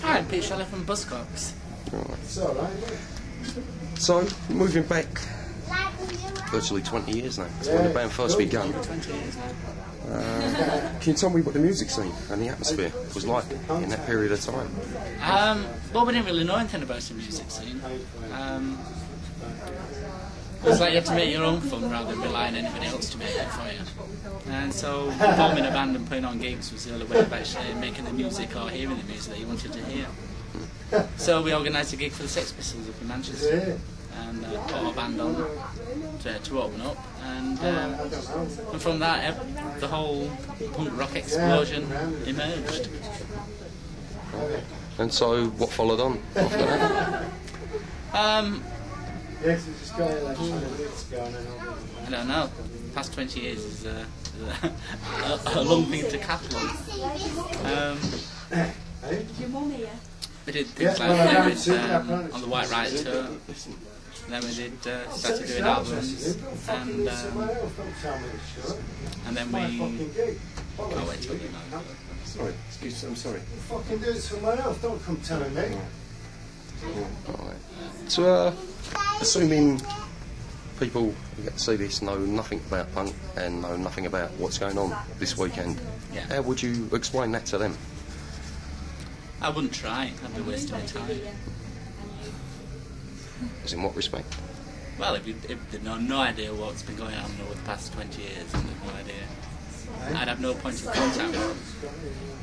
Hi, I'm Pete Shelley from Buzzcocks. Right. So, moving back virtually 20 years now, when the band first began. 20 years now. Can you tell me what the music scene and the atmosphere was like in that period of time? Well, we didn't really know anything about the music scene. It was like you had to make your own fun rather than rely on anybody else to make it for you. And so forming a band and putting on gigs was the only way of actually making the music or hearing the music that you wanted to hear. So we organised a gig for the Sex Pistols up in Manchester and put our band on to open up, and from that the whole punk rock explosion emerged. And so what followed on after that? I don't know. Past 20 years is a long thing to catalogue. We did things like on the White Riot tour. Then we did started doing albums, and then we. Oh wait till you know. Sorry, excuse me, I'm sorry. Fucking do it somewhere else. Don't come telling me. Right. So, assuming people who get to see this know nothing about punk and know nothing about what's going on this weekend, how would you explain that to them? I wouldn't try. I'd be wasting my time. As in what respect? Well, if they've no idea what's been going on over the past 20 years, and they've no idea, I'd have no point of contact with them.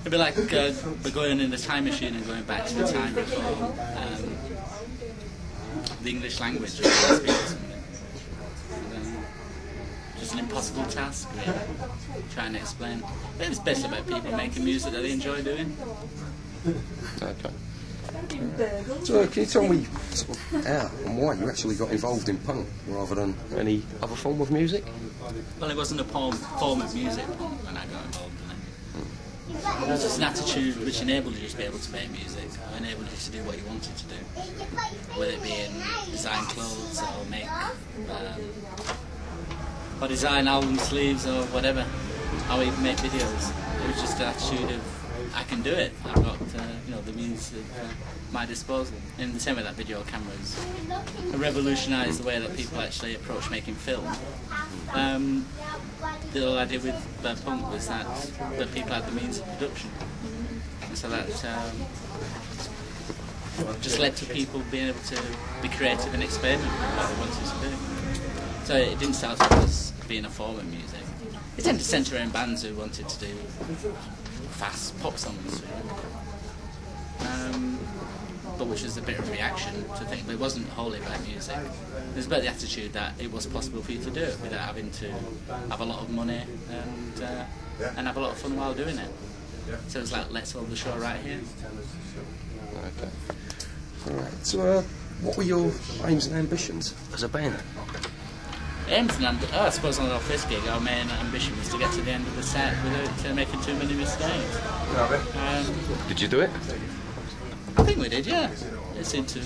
It'd be like we're going in the time machine and going back to the time before the English language was speaking something. Just an impossible task, really, trying to explain. But it's basically about people making music that they enjoy doing. Okay. So can you tell me sort of how and why you actually got involved in punk rather than any other form of music? Well, it wasn't a form of music when I got involved in it. It was just an attitude which enabled you to be able to make music, or enabled you to do what you wanted to do. Whether it be in design clothes or make or design album sleeves or whatever, or even make videos. It was just an attitude of I can do it. I've got the means at my disposal. In the same way that video cameras revolutionised the way that people actually approach making film. The whole idea with punk was that people had the means of production, and so that just led to people being able to be creative and experiment with what they wanted to do. So it didn't start off as being a form of music. It tended to centre around bands who wanted to do fast pop songs, but which was a bit of a reaction to think, but it wasn't wholly about music. It was about the attitude that it was possible for you to do it without having to have a lot of money and have a lot of fun while doing it. So it was like, let's hold the show right here. Okay. Alright, so what were your aims and ambitions as a band? Aims and ambitions? I suppose on our first gig, our main ambition was to get to the end of the set without making too many mistakes. Did you do it? I think we did, yeah. It seemed to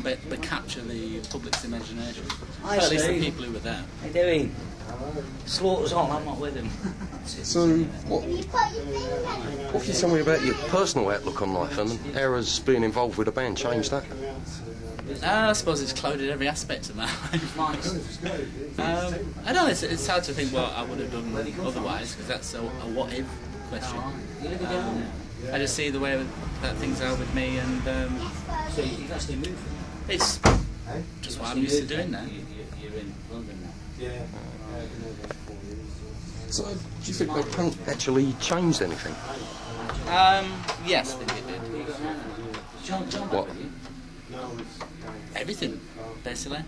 but capture the public's imagination. Hi, at least the Steve. people who were there. How you doing? Slaughter's on, I'm not with him. So, what can you tell me about your personal outlook on life and how has being involved with a band changed that? I suppose it's clouded every aspect of my life. I don't know, it's hard to think what I would have done otherwise, because that's a what-if question. I just see the way that things are with me, and it's just what I'm used to doing now. So, do you think that punk actually changed anything? Yes, I think it did. What? Everything, basically.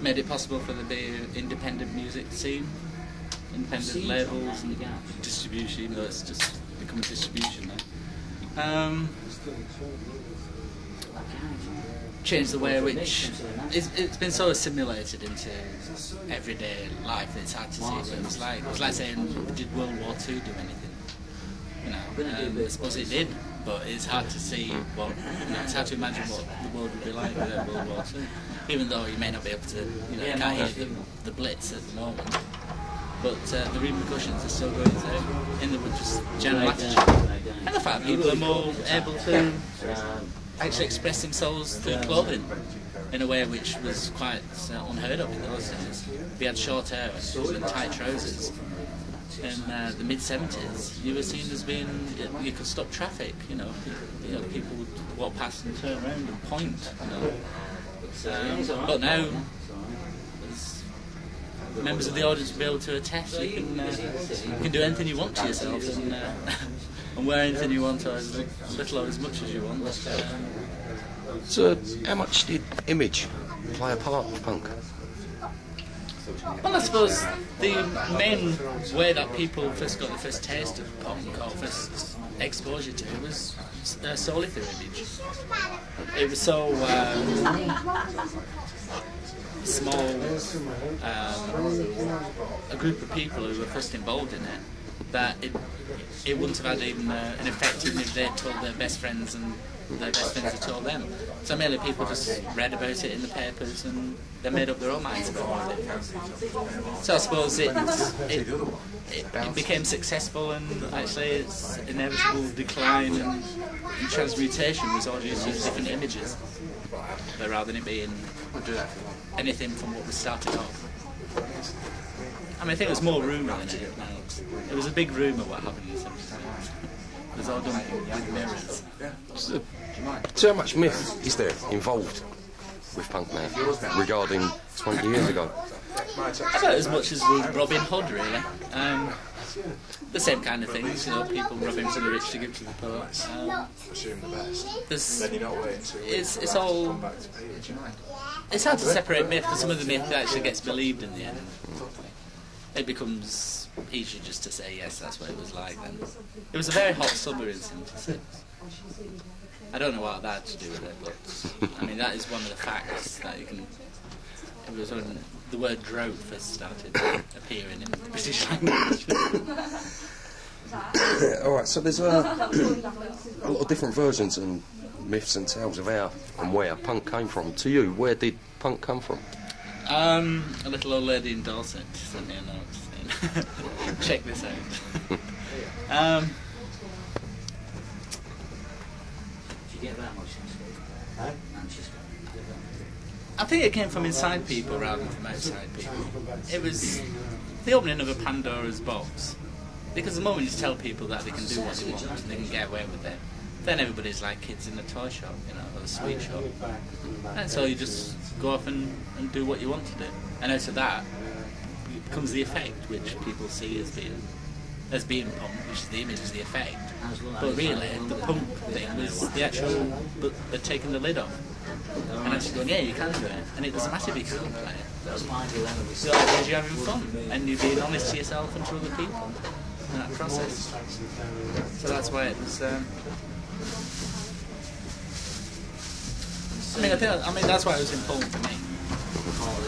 Made it possible for there to be an independent music scene, independent labels and distribution, even though it's just become a distribution now. Changed the way in which it's been so assimilated into everyday life that it's hard to see what it was like. It was like saying, did World War II do anything? I suppose it did, but it's hard to see what, it's hard to imagine what the world would be like without World War II. Even though you may not be able to, you can't hear the Blitz at the moment. but the repercussions are still going through in the just general attitude. And the fact people are more able to actually express themselves through clothing in a way which was quite unheard of in those days. If you had short hair and tight trousers in the mid-70s, you were seen as being, you could stop traffic, you know, people would walk past and turn around and point, you know. But now, as members of the audience will be able to attest, you can do anything you want to yourself and wear anything you want, or as little or as much as you want. So, how much did image play a part of punk? Well, I suppose the main way that people first got the first taste of punk, or first exposure to it, was solely through image. It was so small, a group of people who were first involved in it, that it wouldn't have had even an effect even if they told their best friends and their best friends had told them. So mainly people just read about it in the papers and they made up their own minds about it. So I suppose it became successful, and actually its inevitable decline and transmutation was all due to different images, but rather than it being anything from what was started off. I mean, I think it was more rumour than anything else. It was a big rumour what happened in the 70s. It was all done with mirrors. So how much myth is there involved with punk now regarding 20 years ago? About as much as with Robin Hood, really. The same kind of things, you know, people robbing from the rich to give to the poor. It's all... It's hard to separate myth, because some of the myth actually gets believed in the end. It becomes easier just to say, yes, that's what it was like then. It was a very hot summer in '76. I don't know what that had to do with it, but I mean, that is one of the facts that you can... It was when the word drought first started appearing in the British language. Alright, so there's a lot of different versions and myths and tales of how and where punk came from. To you, where did punk come from? A little old lady in Dorset sent me a note saying, check this out. Did you get that much? I think it came from inside people rather than from outside people. It was the opening of a Pandora's box. Because the moment you tell people that they can do what they want and they can get away with it, then everybody's like kids in a toy shop, you know, or a sweet shop. And so you just go off and do what you want to do. And out of that comes the effect, which people see as being punk, which is the image, the effect. But really, the punk thing was the actual, they're taking the lid off. And actually going, yeah, you can do it. And it doesn't matter if you can't play it. So because you're having fun, and you're being honest to yourself and to other people in that process. So that's why it was... I mean, that's why it was important for me.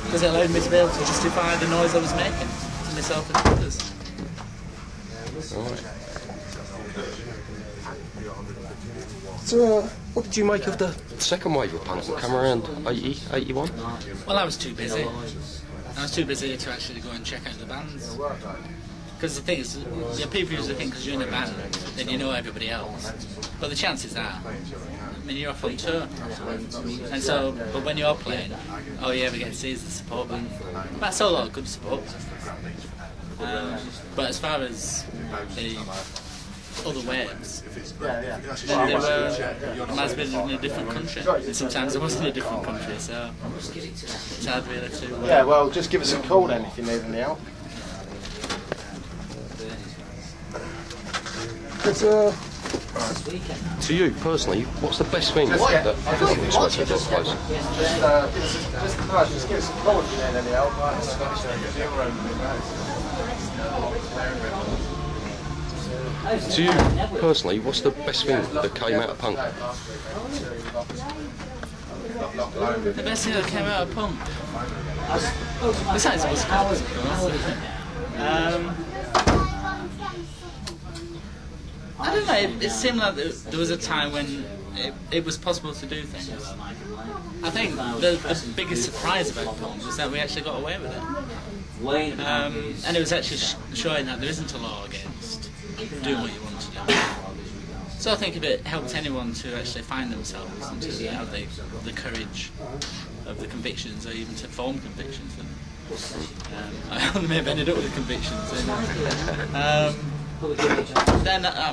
Because it allowed me to be able to justify the noise I was making to myself and to others. Right. So, what did you make of the second wave of punk that came around 80, 81? Well, I was too busy. I was too busy to actually go and check out the bands. Because the thing is, people usually think because you're in a band, then you know everybody else. But the chances are, I mean, you're off on tour. And so, but when you're playing, all you ever get to see is the support band. That's a lot of good support. But as far as the other waves, then they were, I might have been in a different country. And sometimes I was in a different country, so it's hard really to... Yeah, well, just give us a call then if you need any help. To you personally, what's the best thing that punk expressed at this place? Just give us a call if you need any help. To you personally, what's the best thing that came out of punk? The best thing that came out of punk? Besides Buzzcocks, of course. I don't know, it seemed like there was a time when it was possible to do things. I think the biggest surprise about punk was that we actually got away with it. And it was actually showing that there isn't a law against doing what you want to do. So I think if it helps anyone to actually find themselves and to have the courage of the convictions, or even to form convictions, I only may have ended up with convictions. Then I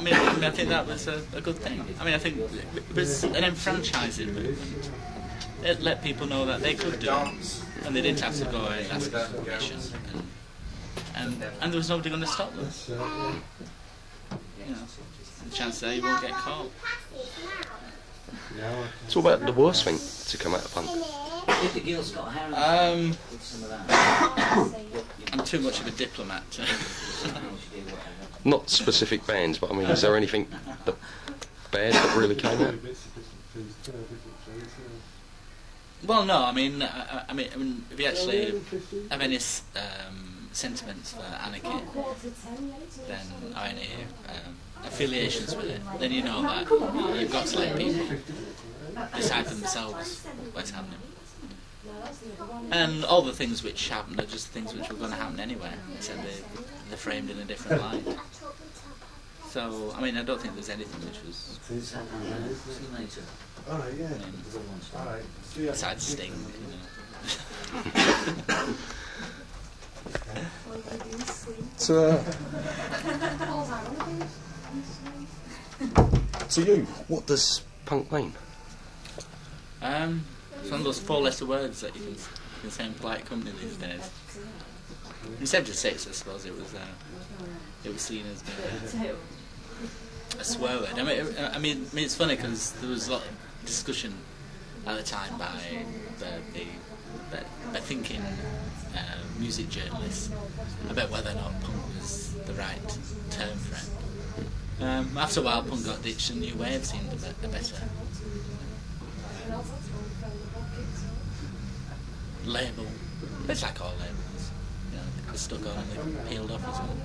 think that was a good thing. I mean, I think it was an enfranchising movement. It let people know that they could do it, and they didn't have to go and ask for permission, and there was nobody going to stop them. You know, the chance that you won't get caught. So what about the worst thing to come out of punk? I'm too much of a diplomat. Not specific bands, but I mean, is there anything bad that really came out? Well, no. I mean, if you actually have any sentiments for anarchy, then or any affiliations with it, then you know that you've got to let people decide for themselves what's happening. And all the things which happen are just things which were going to happen anyway, except they're framed in a different light. So, I mean, I don't think there's anything which was besides Sting, you know. To you, what does punk mean? It's one of those four-letter words that you can say in polite company these days. In '76, I suppose it was seen as a swear word. I mean, it's funny because there was a lot of discussion at the time by the thinking music journalists about whether or not punk was the right term for it. After a while, punk got ditched, and new wave seemed a better label. It's like all labels, you know, they're stuck on and they're peeled off as well.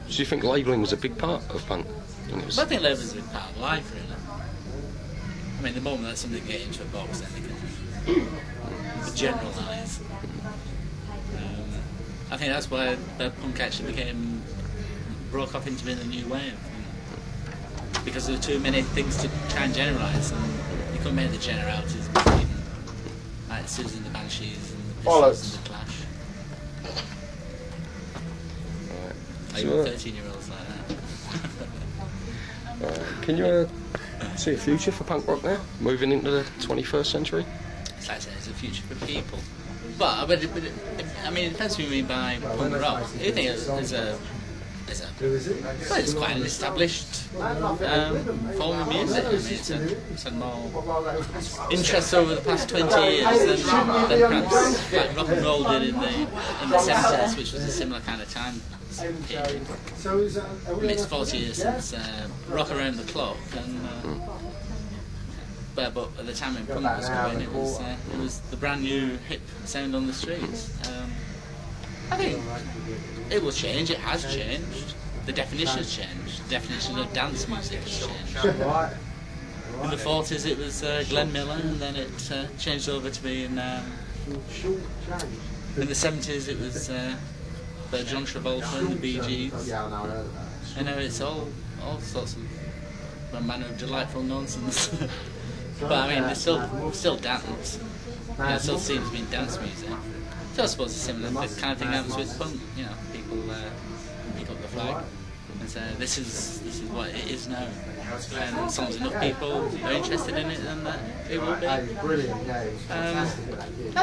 Do you think labelling was a big part of punk? Well, I think labelling's a big part of life, really. I mean, the moment that somebody gets into a box, then they can generalise. I think that's why punk actually broke off into being a new wave. Because there were too many things to try and generalise, and you couldn't make the generalities between like Susan the Banshees and the Pistols and the Clash. Right. Even 13-year-olds like that. Can you see a future for punk rock now, moving into the 21st century? It's like I say, there's a future for people. But I mean, it depends what you mean by punk rock. I think it's quite an established form of music. I mean, it's had more interest over the past 20 years than perhaps like rock and roll did in the 70s, which was a similar kind of time period. I mean, it's 40 years since Rock Around the Clock, and but at the time when punk was going, it was the brand new hip sound on the streets. I think it will change. It has changed. The definition has changed. The definition of dance music has changed. In the 40s it was Glenn Miller, and then it changed over to being in the 70s it was John Travolta and the Bee Gees. You know, it's all sorts of manner of delightful nonsense. But I mean, it's still dance. You know, it's still seen as being dance music. So I suppose a similar kind of thing happens with punk. You know, people pick up the flag and say, "This is what it is now." And as long as enough people are interested in it, then it will be. I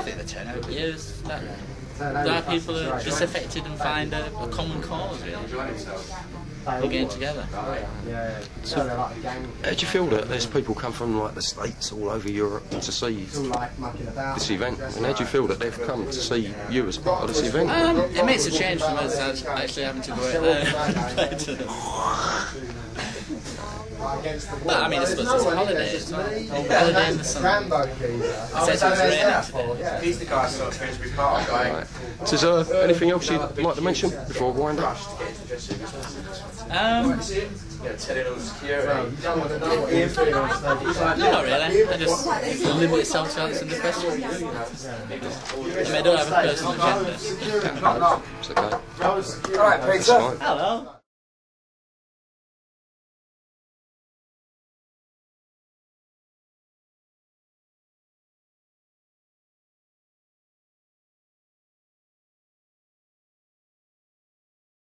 think the turnout here is that there are people who are disaffected and find a common cause, really. We're getting together. So, how do you feel that there's people come from like the States all over Europe to see this event? And how do you feel that they've come to see you as part of this event? It makes a change from us actually having to go out there and play to them. But I mean, I suppose it's a holiday as well. Holiday in the sun. It says it's raining today. He's the guy who Finsbury Park going. Right. So is there anything else you'd like to mention before we wind up? Telling all security. No, not really. I just limit yourself to answering the question. I mean, I don't have a personal agenda. It's okay. Alright, Peter. That's fine. Hello.